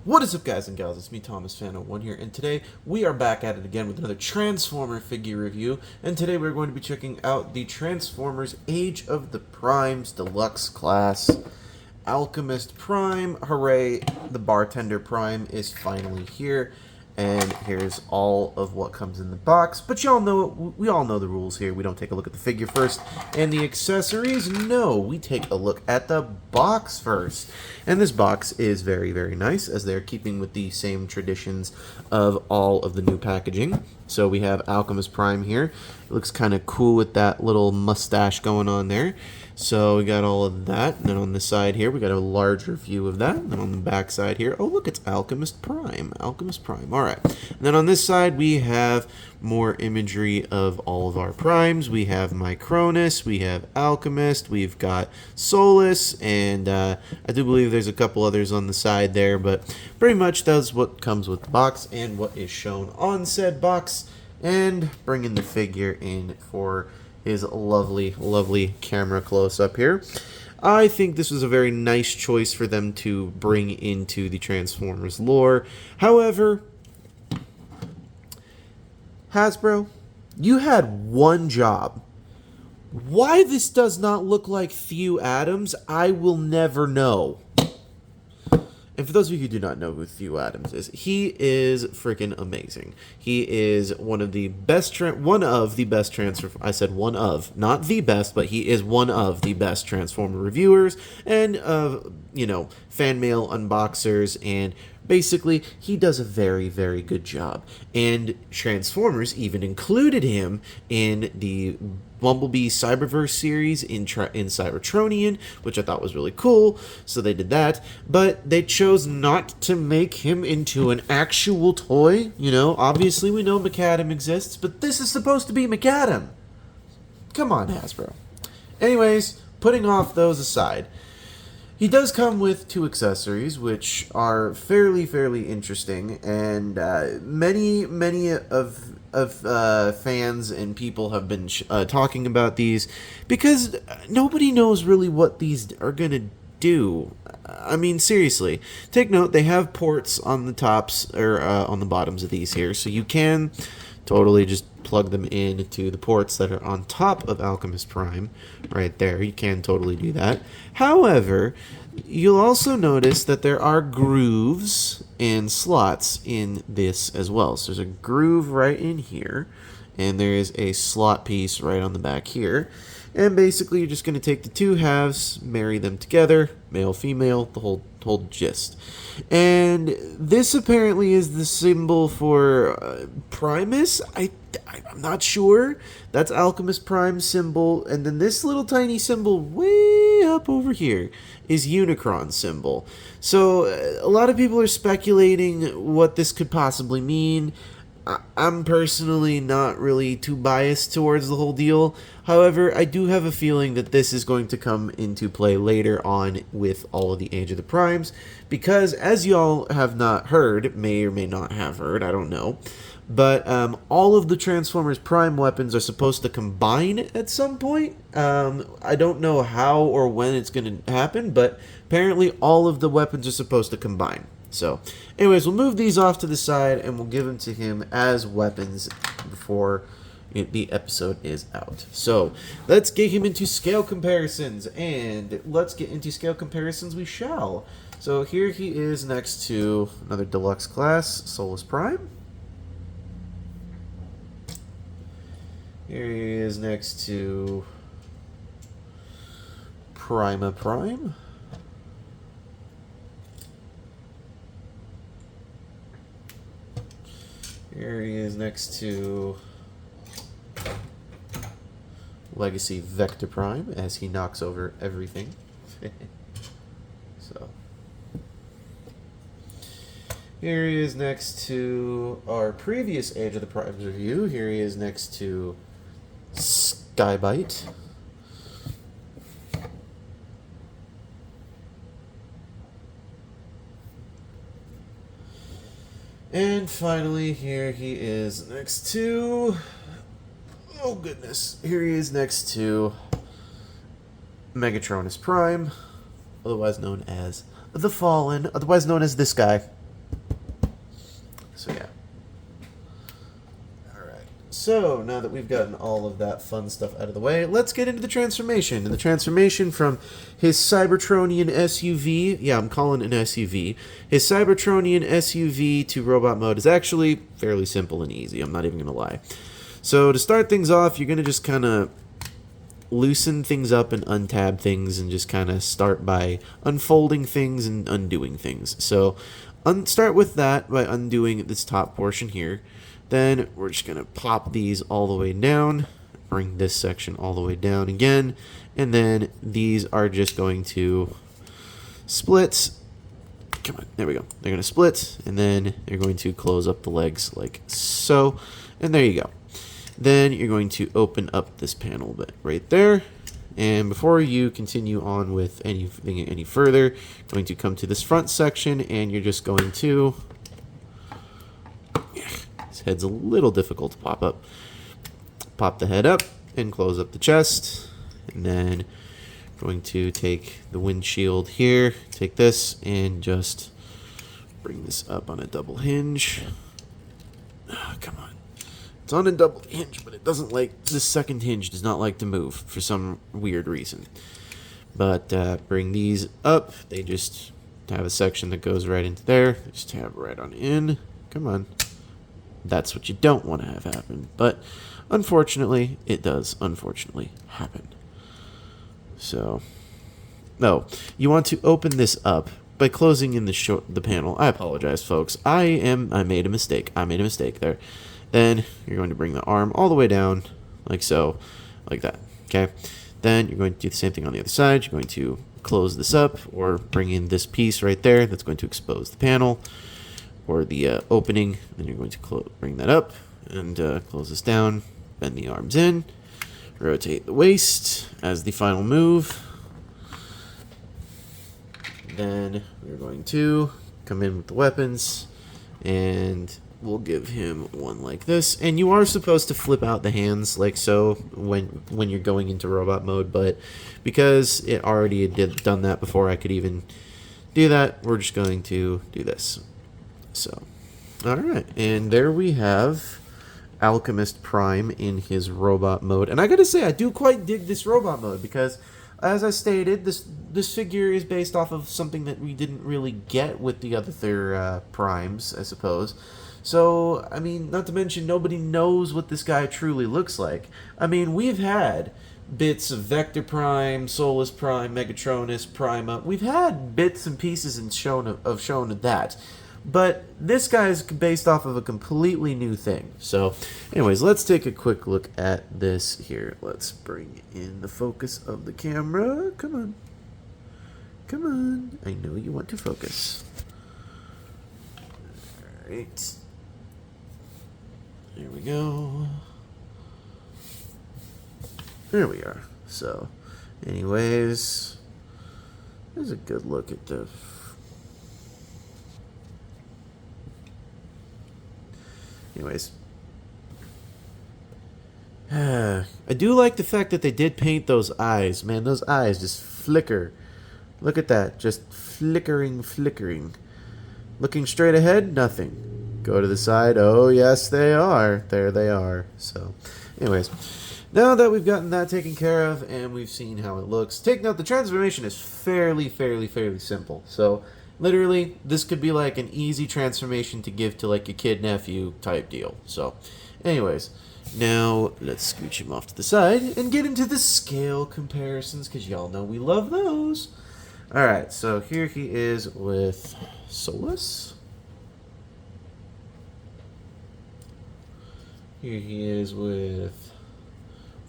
What is up, guys and gals? It's me, Thomas Fan01 here, and today we are back at it again with another Transformer figure review. And today we're going to be checking out the Transformers Age of the Primes Deluxe class. Alchemist Prime, hooray, the Bartender Prime is finally here. And here's all of what comes in the box. But y'all know, we all know the rules here. We don't take a look at the figure first and the accessories. No, we take a look at the box first. And this box is very, very nice, as they're keeping with the same traditions of all of the new packaging. So we have Alchemist Prime here. It looks kind of cool with that little mustache going on there. So we got all of that. And then on the side here, we got a larger view of that. And then on the back side here, oh look, it's Alchemist Prime. Alchemist Prime. All right. And then on this side, we have more imagery of all of our primes. We have Micronus, we have Alchemist, we've got Solus, and I do believe there's a couple others on the side there, but pretty much that's what comes with the box and what is shown on said box. And bringing the figure in for his lovely, lovely camera close-up here. I think this was a very nice choice for them to bring into the Transformers lore. However, Hasbro, you had one job. Why this does not look like Theo Adams, I will never know. And for those of you who do not know who Theo Adams is, he is freaking amazing. He is one of the best, I said one of, not the best, but he is one of the best Transformer reviewers and, fan mail unboxers, and basically, he does a very, very good job. And Transformers even included him in the Bumblebee Cyberverse series in Cybertronian, which I thought was really cool, so they did that. But they chose not to make him into an actual toy. You know, obviously we know McAdam exists, but this is supposed to be McAdam. Come on, Hasbro. Anyways, putting off those aside, he does come with two accessories, which are fairly interesting, and many of fans and people have been talking about these because nobody knows really what these are gonna do. I mean, seriously, take note, they have ports on the tops or on the bottoms of these here, so you can totally just plug them into the ports that are on top of Alchemist Prime right there. You can totally do that. However, you'll also notice that there are grooves and slots in this as well. So there's a groove right in here, and there is a slot piece right on the back here. And basically, you're just going to take the two halves, marry them together, male, female, the whole gist. And this apparently is the symbol for Primus. I'm not sure. That's Alchemist Prime symbol. And then this little tiny symbol way up over here is Unicron symbol. So a lot of people are speculating what this could possibly mean. I'm personally not really too biased towards the whole deal. However, I do have a feeling that this is going to come into play later on with all of the Age of the Primes, because as y'all have not heard, may or may not have heard, I don't know, but all of the Transformers Prime weapons are supposed to combine at some point. I don't know how or when it's going to happen, but apparently all of the weapons are supposed to combine. So, anyways, we'll move these off to the side and we'll give them to him as weapons before the episode is out. So, let's get him into scale comparisons, and let's get into scale comparisons we shall. So, here he is next to another Deluxe class, Solus Prime. Here he is next to Prima Prime. Here he is next to Legacy Vector Prime as he knocks over everything. So here he is next to our previous Age of the Primes review. Here he is next to Skybite. And finally, here he is next to... oh goodness. Here he is next to Megatronus Prime, otherwise known as the Fallen, otherwise known as this guy. So, now that we've gotten all of that fun stuff out of the way, let's get into the transformation. And the transformation from his Cybertronian SUV, yeah, I'm calling it an SUV, his Cybertronian SUV to robot mode is actually fairly simple and easy, I'm not even going to lie. So, to start things off, you're going to just kind of loosen things up and untab things and just kind of start by unfolding things and undoing things. So start with that by undoing this top portion here. Then we're just going to pop these all the way down, bring this section all the way down again, and then these are just going to split. Come on, there we go. They're going to split, and then they're going to close up the legs like so, and there you go. Then you're going to open up this panel bit right there. And before you continue on with anything any further, you're going to come to this front section and you're just going to... This head's a little difficult to pop up. Pop the head up and close up the chest. And then going to take the windshield here, take this and just bring this up on a double hinge. Oh, come on. It's on a double hinge, but it doesn't like, this second hinge does not like to move for some weird reason. But bring these up. They just have a section that goes right into there. Just tab right on in. Come on. That's what you don't want to have happen. But unfortunately, it does unfortunately happen. So, no, you want to open this up by closing in the panel. I apologize, folks. I made a mistake. I made a mistake there. Then you're going to bring the arm all the way down, like so, like that, okay? Then you're going to do the same thing on the other side. You're going to close this up or bring in this piece right there that's going to expose the panel or the opening. Then you're going to bring that up and close this down, bend the arms in, rotate the waist as the final move. Then we're going to come in with the weapons and... we'll give him one like this, and you are supposed to flip out the hands like so when you're going into robot mode, but because it already done that before I could even do that, we're just going to do this. So, alright, and there we have Alchemist Prime in his robot mode, and I gotta say, I do quite dig this robot mode, because as I stated, this figure is based off of something that we didn't really get with the other primes, I suppose. So, I mean, not to mention, nobody knows what this guy truly looks like. I mean, we've had bits of Vector Prime, Solus Prime, Megatronus, Prima. We've had bits and pieces shown of that. But this guy is based off of a completely new thing. So, anyways, let's take a quick look at this here. Let's bring in the focus of the camera. Come on. Come on. I know you want to focus. Alright. There we go. There we are. So, anyways, there's a good look at the... Anyways. I do like the fact that they did paint those eyes. Man, those eyes just flicker. Look at that. Just flickering, flickering. Looking straight ahead, nothing. Go to the side. Oh, yes, they are. There they are. So, anyways, now that we've gotten that taken care of and we've seen how it looks, take note, the transformation is fairly simple. So, literally, this could be like an easy transformation to give to like a kid-nephew type deal. So, anyways, now let's scooch him off to the side and get into the scale comparisons because y'all know we love those. Alright, so here he is with Solus. Here he is with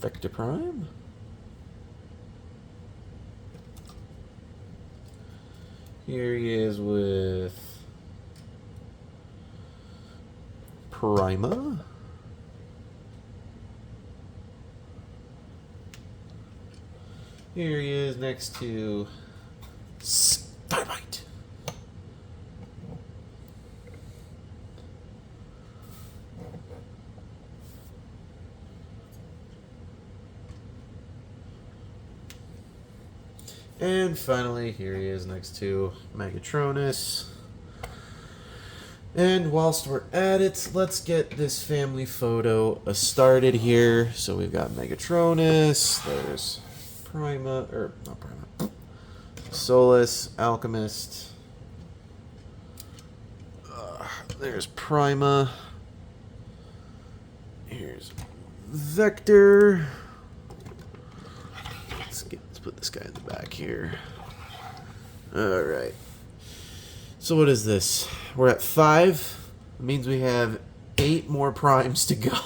Vector Prime. Here he is with Prima. Here he is next to Starlight. And finally, here he is next to Megatronus. And whilst we're at it, let's get this family photo started here. So we've got Megatronus, there's Prima, or not Prima, Solus, Alchemist, there's Prima, here's Vector. Let's put this guy in the back here. Alright. So what is this? We're at 5. It means we have 8 more primes to go.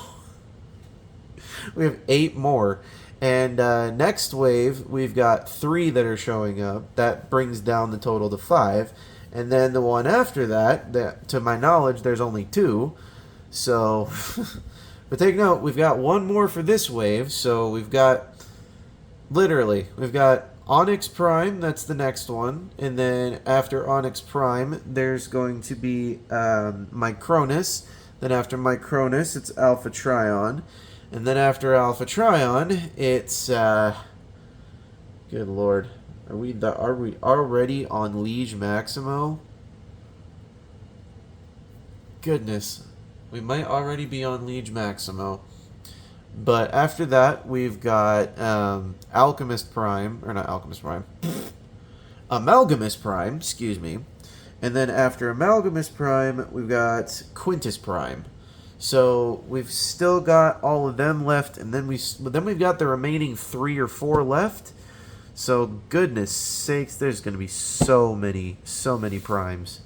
We have 8 more. And next wave, we've got 3 that are showing up. That brings down the total to 5. And then the one after that, to my knowledge, there's only 2. So, but take note, we've got 1 more for this wave. So we've got, literally, we've got Onyx Prime, that's the next one. And then after Onyx Prime, there's going to be Micronus. Then after Micronus, it's Alpha Trion. And then after Alpha Trion, it's good lord. Are we already on Liege Maximo? Goodness. We might already be on Liege Maximo. But after that, we've got Alchemist Prime, or not Alchemist Prime, Amalgamous Prime, excuse me. And then after Amalgamous Prime, we've got Quintus Prime. So we've still got all of them left, and then we've got the remaining 3 or 4 left. So goodness sakes, there's going to be so many primes.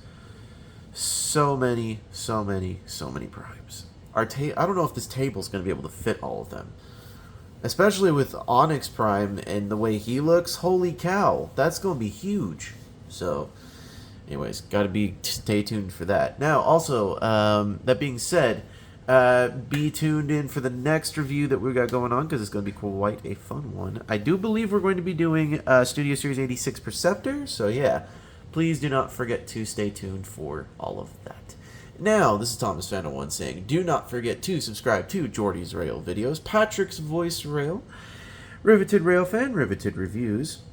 So many primes. I don't know if this table is going to be able to fit all of them. Especially with Onyx Prime and the way he looks. Holy cow. That's going to be huge. So, anyways, got to stay tuned for that. Now, also, that being said, be tuned in for the next review that we've got going on, because it's going to be quite a fun one. I do believe we're going to be doing Studio Series 86 Perceptor. So, yeah, please do not forget to stay tuned for all of that. Now, this is Thomas Fandom 1 saying, do not forget to subscribe to Jordy's Rail videos, Patrick's Voice Rail, Riveted Rail Fan, Riveted Reviews.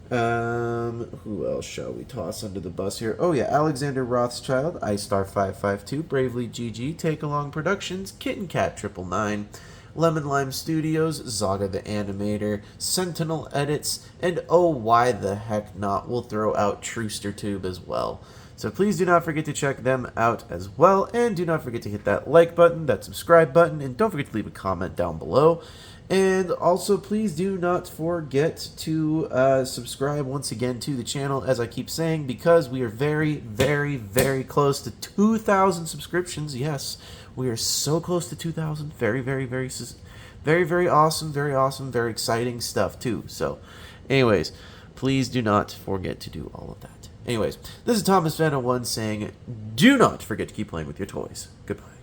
Who else shall we toss under the bus here? Oh yeah, Alexander Rothschild, iStar552, Bravely GG, Take Along Productions, Kitten Cat 999, Lemon Lime Studios, Zaga the Animator, Sentinel Edits, and oh why the heck not, we'll throw out Trooster Tube as well. So please do not forget to check them out as well, and do not forget to hit that like button, that subscribe button, and don't forget to leave a comment down below. And also, please do not forget to subscribe once again to the channel, as I keep saying, because we are very, very, very close to 2,000 subscriptions. Yes, we are so close to 2,000. Very, very, very, very, very awesome, very exciting stuff too. So, anyways, please do not forget to do all of that. Anyways, this is Thomas Fandom 1 saying, do not forget to keep playing with your toys. Goodbye.